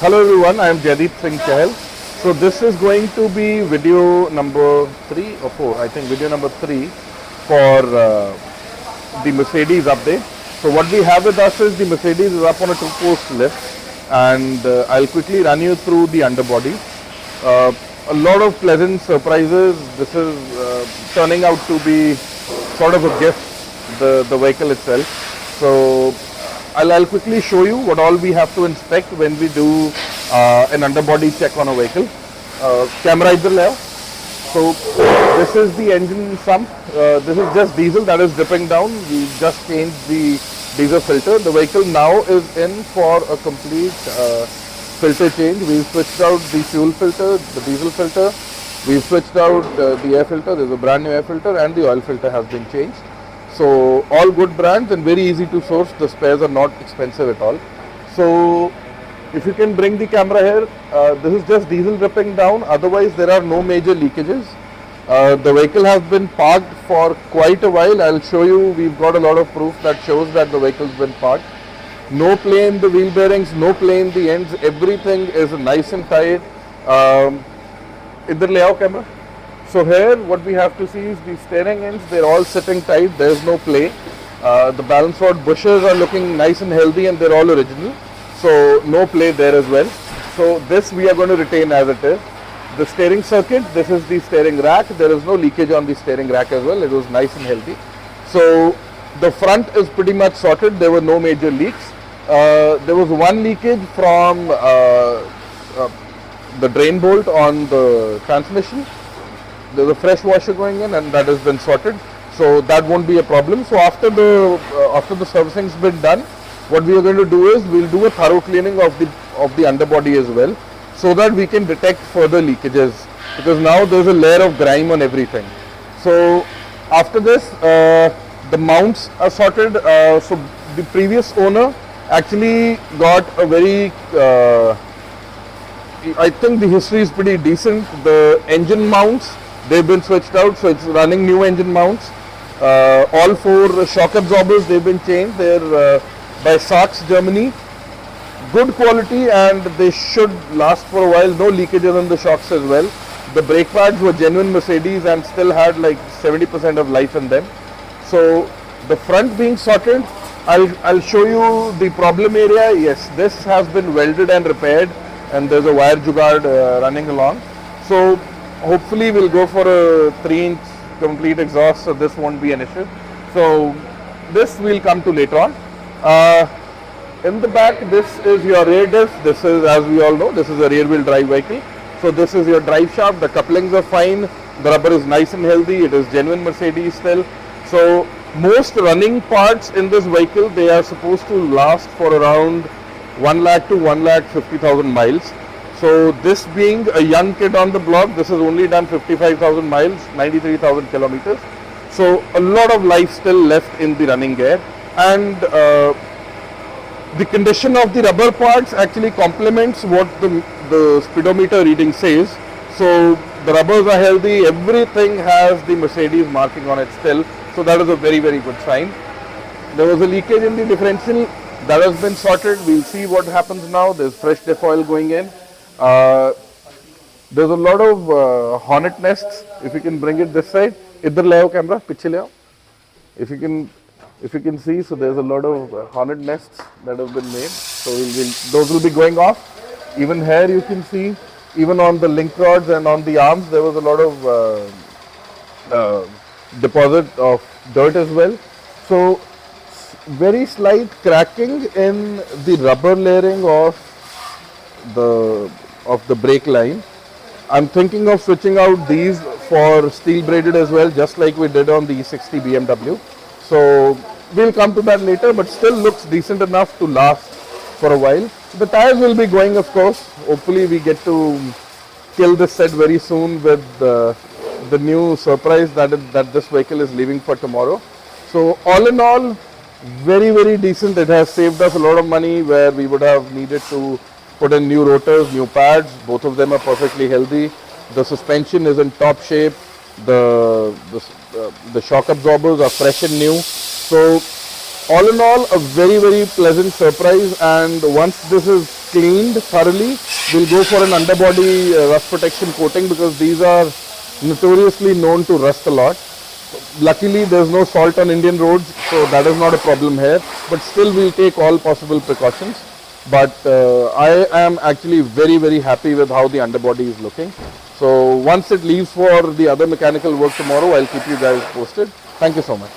Hello everyone, I am Jaideep Singh Chahal. So this is going to be video number 3 or 4, I think video number 3 for the Mercedes update. So what we have with us is the Mercedes is up on a 2-post lift, and I'll quickly run you through the underbody. A lot of pleasant surprises. This is turning out to be sort of a gift, the vehicle itself. So I'll quickly show you what all we have to inspect when we do an underbody check on a vehicle. Camera idhar le aao. So this is the engine sump. This is just diesel that is dripping down. We just changed the diesel filter. The vehicle now is in for a complete filter change. We've switched out the fuel filter, the diesel filter. We've switched out the air filter. There's a brand new air filter, and the oil filter has been changed. So all good brands and very easy to source. The spares are not expensive at all. So if you can bring the camera here, this is just diesel dripping down. Otherwise there are no major leakages. The vehicle has been parked for quite a while. I'll show you, we've got a lot of proof that shows that the vehicle's been parked. No play in the wheel bearings, no play in the ends. Everything is nice and tight. Idhar le aao camera. So here what we have to see is the steering ends, they're all sitting tight, there's no play. The balance rod bushers are looking nice and healthy, and they're all original. So no play there as well. So this we are going to retain as it is. The steering circuit, this is the steering rack. There is no leakage on the steering rack as well. It was nice and healthy. So the front is pretty much sorted. There were no major leaks. There was one leakage from the drain bolt on the transmission. There's a fresh washer going in, and that has been sorted, so that won't be a problem. So after the servicing's been done, what we are going to do is we'll do a thorough cleaning of the underbody as well, so that we can detect further leakages, because now there's a layer of grime on everything. So after this, the mounts are sorted. So the previous owner actually got a very I think the history is pretty decent. The engine mounts, they've been switched out, so it's running new engine mounts. All 4 shock absorbers, they've been changed. They're by Sachs Germany. Good quality, and they should last for a while. No leakages on the shocks as well. The brake pads were genuine Mercedes and still had like 70% of life in them. So the front being sorted, I'll show you the problem area. Yes, this has been welded and repaired, and there's a wire jugaad running along. So hopefully we'll go for a 3-inch complete exhaust, so this won't be an issue. So this we'll come to later on. In the back, this is your rear diff. This is, as we all know, this is a rear wheel drive vehicle. So this is your drive shaft. The couplings are fine. The rubber is nice and healthy. It is genuine Mercedes still. So most running parts in this vehicle, they are supposed to last for around 1 lakh to 1,50,000 miles. So this being a young kid on the block, this has only done 55,000 miles, 93,000 kilometers. So a lot of life still left in the running gear, and the condition of the rubber parts actually complements what the speedometer reading says. So the rubbers are healthy, everything has the Mercedes marking on it still. So that is a very, very good sign. There was a leakage in the differential. That has been sorted. We'll see what happens now. There's fresh diff oil going in. There's a lot of hornet nests. If you can bring it this side. Idhar le aao camera, piche le aao. If you can see, so there's a lot of hornet nests that have been made. So those will be going off. Even here you can see, even on the link rods and on the arms, there was a lot of deposit of dirt as well. So very slight cracking in the rubber layering of the brake line. I'm thinking of switching out these for steel braided as well, just like we did on the E60 BMW. So we'll come to that later, but still looks decent enough to last for a while. The tires will be going, of course. Hopefully we get to kill this set very soon with the new surprise that this vehicle is leaving for tomorrow. So all in all, very, very decent. It has saved us a lot of money where we would have needed to put in new rotors, new pads. Both of them are perfectly healthy. The suspension is in top shape. The shock absorbers are fresh and new. So all in all, a very, very pleasant surprise, and once this is cleaned thoroughly. We'll go for an underbody rust protection coating because these are notoriously known to rust a lot. Luckily, there's no salt on Indian roads, so that is not a problem here. But still, we'll take all possible precautions. But I am actually very, very happy with how the underbody is looking. So once it leaves for the other mechanical work tomorrow, I'll keep you guys posted. Thank you so much.